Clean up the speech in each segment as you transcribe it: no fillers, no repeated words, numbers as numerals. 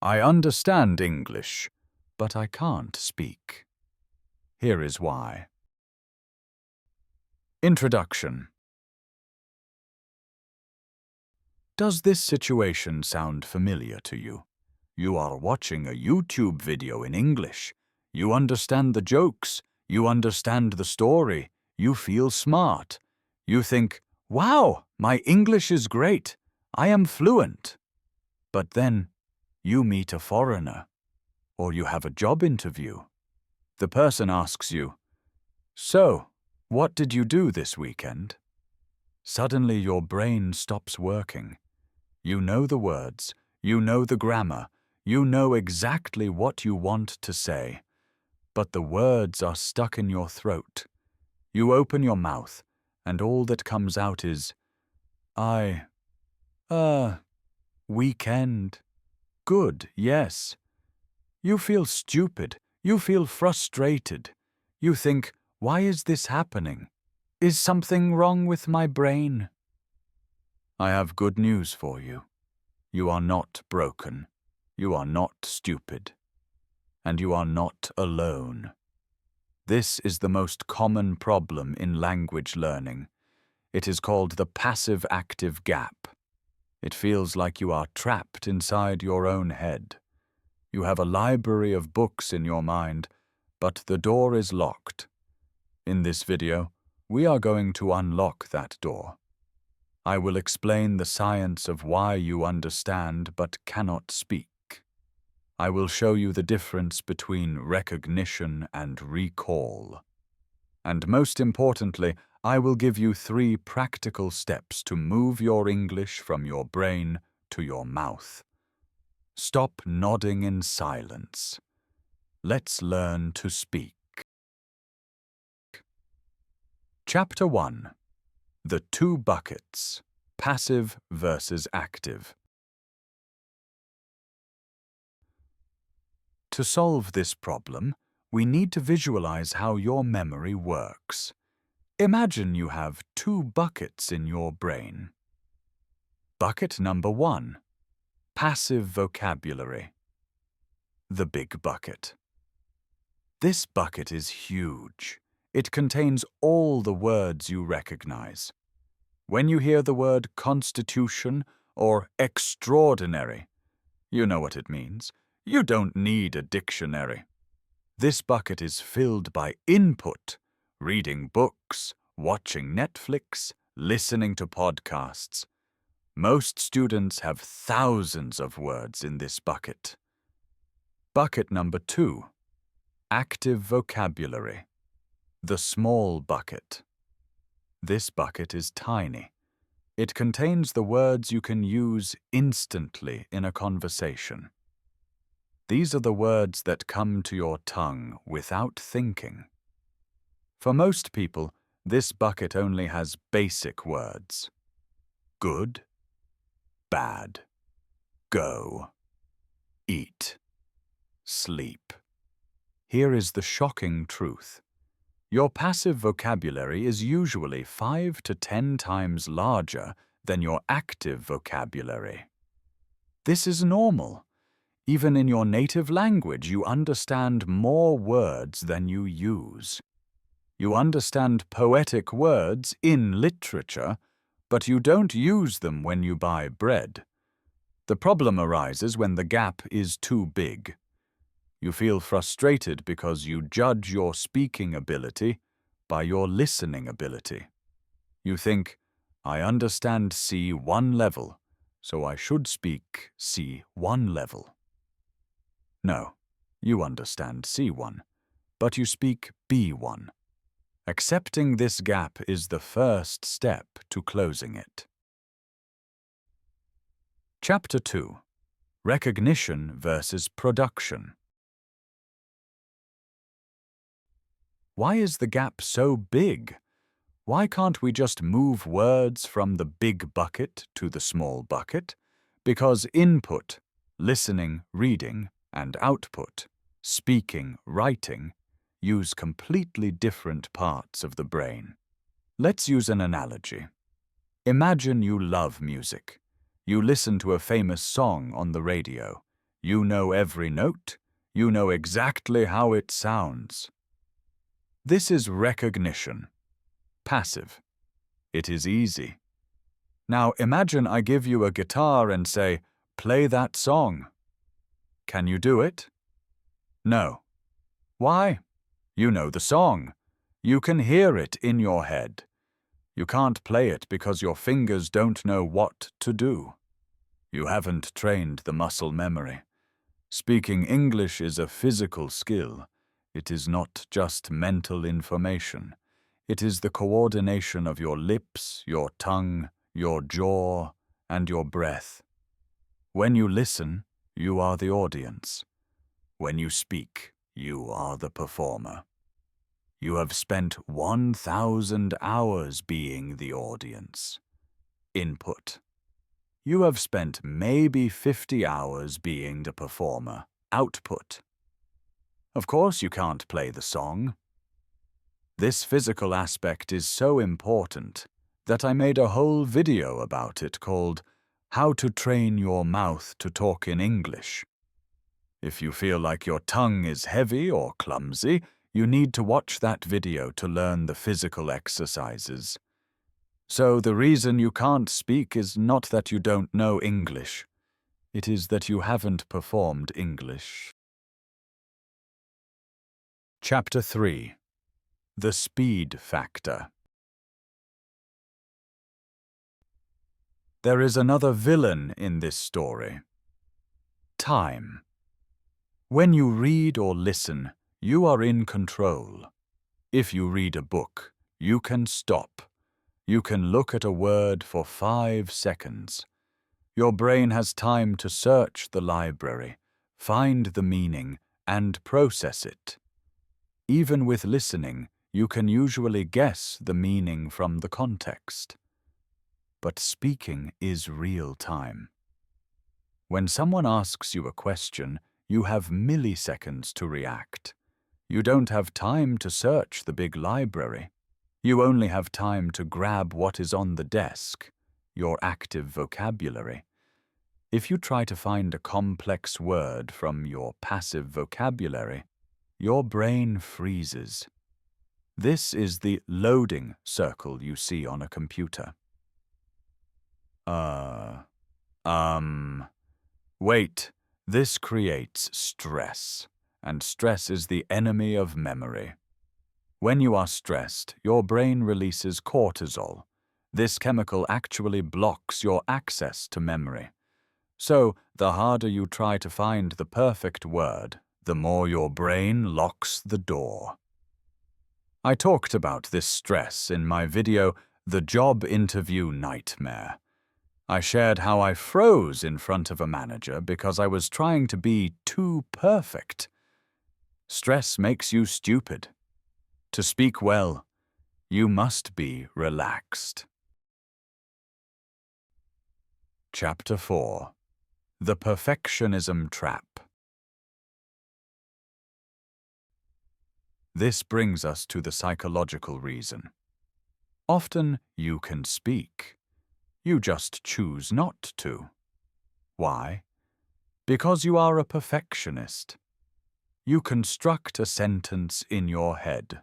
I understand English, but I can't speak. Here is why. Introduction. Does this situation sound familiar to you? You are watching a YouTube video in English. You understand the jokes. You understand the story. You feel smart. You think, wow, my English is great. I am fluent. But then you meet a foreigner, or you have a job interview. The person asks you, "So, what did you do this weekend?" Suddenly your brain stops working. You know the words, you know the grammar, you know exactly what you want to say, but the words are stuck in your throat. You open your mouth, and all that comes out is, weekend. Good, yes. You feel stupid. You feel frustrated. You think, why is this happening? Is something wrong with my brain? I have good news for you. You are not broken. You are not stupid. And you are not alone. This is the most common problem in language learning. It is called the passive-active gap. It feels like you are trapped inside your own head. You have a library of books in your mind, but the door is locked. In this video, we are going to unlock that door. I will explain the science of why you understand but cannot speak. I will show you the difference between recognition and recall. And most importantly, I will give you 3 practical steps to move your English from your brain to your mouth. Stop nodding in silence. Let's learn to speak. Chapter 1. The 2 buckets, passive versus active. To solve this problem, we need to visualize how your memory works. Imagine you have 2 buckets in your brain. Bucket number 1. Passive vocabulary. The big bucket. This bucket is huge. It contains all the words you recognize. When you hear the word constitution or extraordinary, you know what it means. You don't need a dictionary. This bucket is filled by input, reading books, watching Netflix, listening to podcasts. Most students have thousands of words in this bucket. Bucket number 2. Active vocabulary. The small bucket. This bucket is tiny. It contains the words you can use instantly in a conversation. These are the words that come to your tongue without thinking. For most people, this bucket only has basic words. Good, bad, go, eat, sleep. Here is the shocking truth. Your passive vocabulary is usually 5 to 10 times larger than your active vocabulary. This is normal. Even in your native language, you understand more words than you use. You understand poetic words in literature, but you don't use them when you buy bread. The problem arises when the gap is too big. You feel frustrated because you judge your speaking ability by your listening ability. You think, I understand C1 level, so I should speak C1 level. No, you understand C1, but you speak B1. Accepting this gap is the first step to closing it. Chapter 2. Recognition versus production. Why is the gap so big? Why can't we just move words from the big bucket to the small bucket? Because input, listening, reading, and output, speaking, writing, use completely different parts of the brain. Let's use an analogy. Imagine you love music. You listen to a famous song on the radio. You know every note. You know exactly how it sounds. This is recognition. Passive. It is easy. Now imagine I give you a guitar and say, "Play that song." Can you do it? No. Why? You know the song. You can hear it in your head. You can't play it because your fingers don't know what to do. You haven't trained the muscle memory. Speaking English is a physical skill. It is not just mental information. It is the coordination of your lips, your tongue, your jaw, and your breath. When you listen, you are the audience. When you speak, you are the performer. You have spent 1,000 hours being the audience. Input. You have spent maybe 50 hours being the performer. Output. Of course you can't play the song. This physical aspect is so important that I made a whole video about it called How to Train Your Mouth to Talk in English. If you feel like your tongue is heavy or clumsy, you need to watch that video to learn the physical exercises. So the reason you can't speak is not that you don't know English. It is that you haven't performed English. Chapter 3. The Speed Factor. There is another villain in this story. Time. When you read or listen, you are in control. If you read a book, you can stop. You can look at a word for 5 seconds. Your brain has time to search the library, find the meaning, and process it. Even with listening, you can usually guess the meaning from the context. But speaking is real time. When someone asks you a question, you have milliseconds to react. You don't have time to search the big library. You only have time to grab what is on the desk, your active vocabulary. If you try to find a complex word from your passive vocabulary, your brain freezes. This is the loading circle you see on a computer. Wait, this creates stress, and stress is the enemy of memory. When you are stressed, your brain releases cortisol. This chemical actually blocks your access to memory. So, the harder you try to find the perfect word, the more your brain locks the door. I talked about this stress in my video, The Job Interview Nightmare. I shared how I froze in front of a manager because I was trying to be too perfect. Stress makes you stupid. To speak well, you must be relaxed. Chapter 4. The Perfectionism Trap. This brings us to the psychological reason. Often you can speak. You just choose not to. Why? Because you are a perfectionist. You construct a sentence in your head.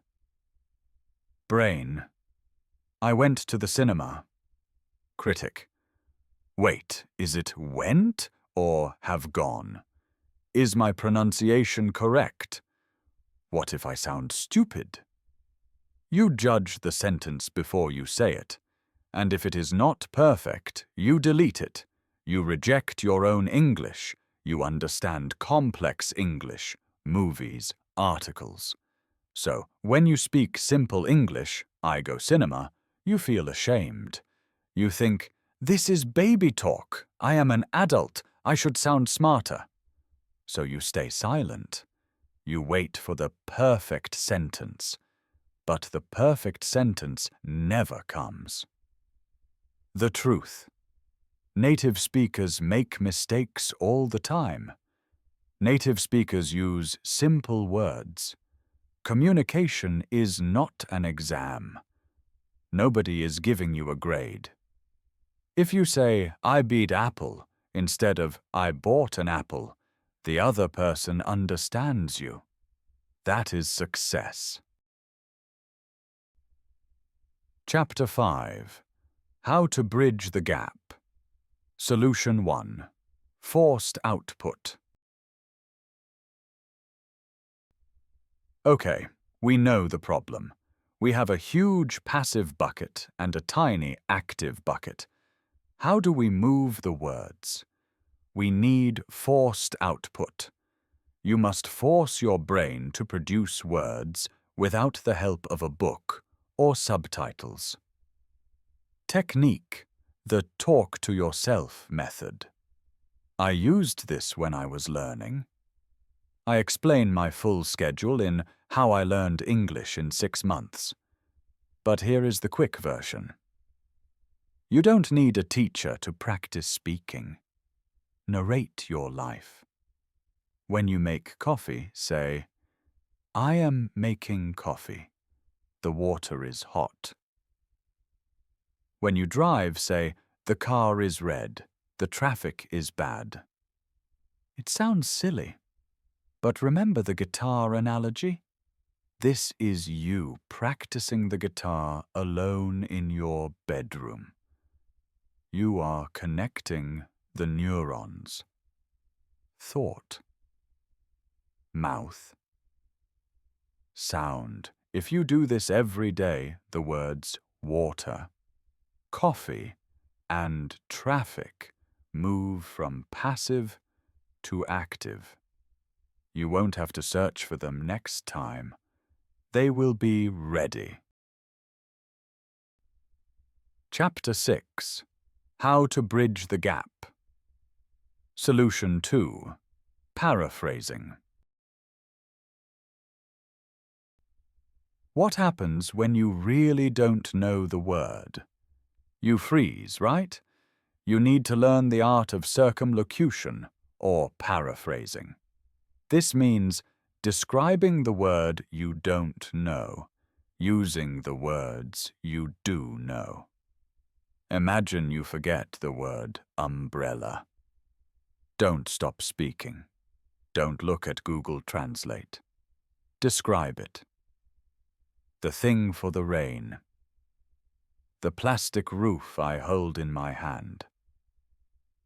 Brain. I went to the cinema. Critic. Wait, is it went or have gone? Is my pronunciation correct? What if I sound stupid? You judge the sentence before you say it, and if it is not perfect, you delete it. You reject your own English. You understand complex English, movies, articles. So, when you speak simple English, I go cinema, you feel ashamed. You think, this is baby talk. I am an adult. I should sound smarter. So you stay silent. You wait for the perfect sentence. But the perfect sentence never comes. The truth. Native speakers make mistakes all the time. Native speakers use simple words. Communication is not an exam. Nobody is giving you a grade. If you say, I beat apple, instead of I bought an apple, The other person understands you. That is success. Chapter 5. How to bridge the gap. Solution 1. Forced output. Okay, we know the problem. We have a huge passive bucket and a tiny active bucket. How do we move the words? We need forced output. You must force your brain to produce words without the help of a book or subtitles. Technique, the talk to yourself method. I used this when I was learning. I explain my full schedule in How I Learned English in 6 Months. But here is the quick version. You don't need a teacher to practice speaking. Narrate your life. When you make coffee, say, I am making coffee. The water is hot. When you drive, say, the car is red. The traffic is bad. It sounds silly, but remember the guitar analogy? This is you practicing the guitar alone in your bedroom. You are connecting the neurons. Thought. Mouth. Sound. If you do this every day, the words water, coffee, and traffic move from passive to active. You won't have to search for them next time. They will be ready. Chapter 6. How to bridge the gap. Solution 2. Paraphrasing. What happens when you really don't know the word? You freeze, right? You need to learn the art of circumlocution, or paraphrasing. This means describing the word you don't know, using the words you do know. Imagine you forget the word umbrella. Don't stop speaking. Don't look at Google Translate. Describe it. The thing for the rain. The plastic roof I hold in my hand.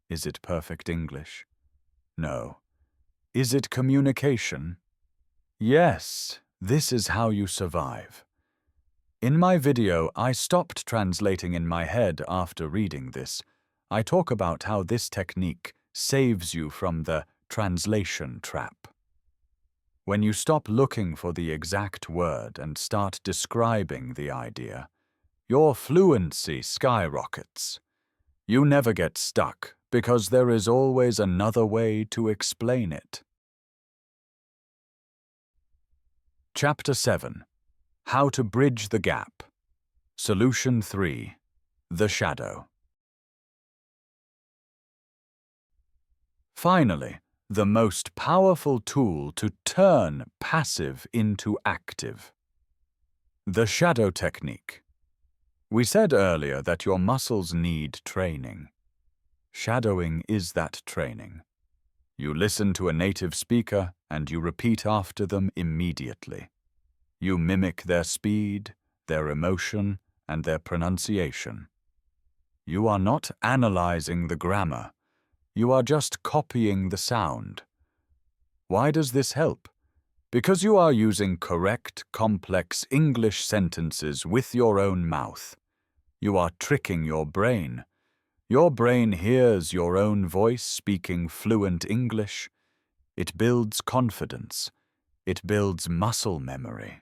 Is it perfect English? No. Is it communication? Yes, this is how you survive. In my video, I stopped translating in my head after reading this. I talk about how this technique saves you from the translation trap. When you stop looking for the exact word and start describing the idea, your fluency skyrockets. You never get stuck because there is always another way to explain it. Chapter 7. How to bridge the gap. Solution 3. The shadow. Finally, the most powerful tool to turn passive into active. The shadow technique. We said earlier that your muscles need training. Shadowing is that training. You listen to a native speaker and you repeat after them immediately. You mimic their speed, their emotion, and their pronunciation. You are not analyzing the grammar. You are just copying the sound. Why does this help? Because you are using correct, complex English sentences with your own mouth. You are tricking your brain. Your brain hears your own voice speaking fluent English. It builds confidence. It builds muscle memory.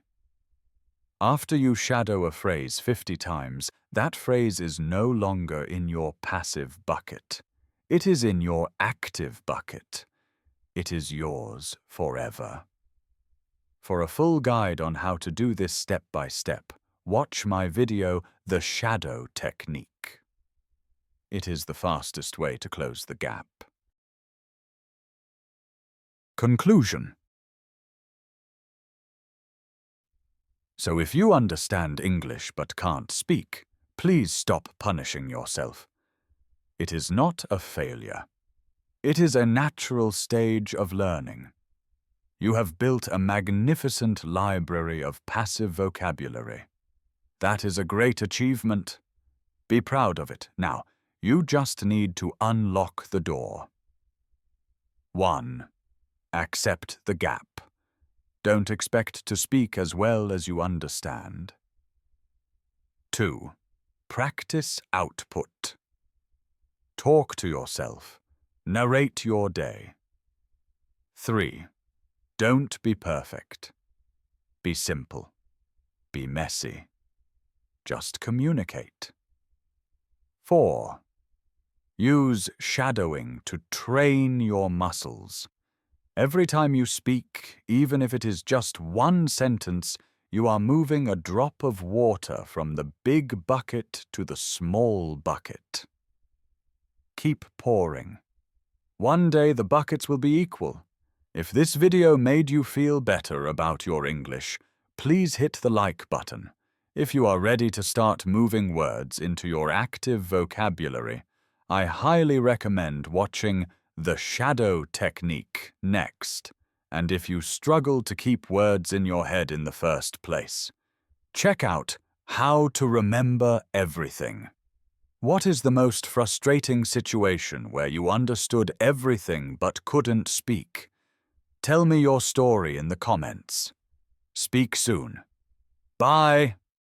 After you shadow a phrase 50 times, that phrase is no longer in your passive bucket. It is in your active bucket. It is yours forever. For a full guide on how to do this step by step, watch my video, The Shadow Technique. It is the fastest way to close the gap. Conclusion. So if you understand English but can't speak, please stop punishing yourself. It is not a failure. It is a natural stage of learning. You have built a magnificent library of passive vocabulary. That is a great achievement. Be proud of it. Now, you just need to unlock the door. 1. Accept the gap. Don't expect to speak as well as you understand. 2. Practice output. Talk to yourself. Narrate your day. 3. Don't be perfect. Be simple. Be messy. Just communicate. 4. Use shadowing to train your muscles. Every time you speak, even if it is just one sentence, you are moving a drop of water from the big bucket to the small bucket. Keep pouring. One day the buckets will be equal. If this video made you feel better about your English, please hit the like button. If you are ready to start moving words into your active vocabulary, I highly recommend watching The Shadow Technique next. And if you struggle to keep words in your head in the first place, check out How to Remember Everything. What is the most frustrating situation where you understood everything but couldn't speak? Tell me your story in the comments. Speak soon. Bye.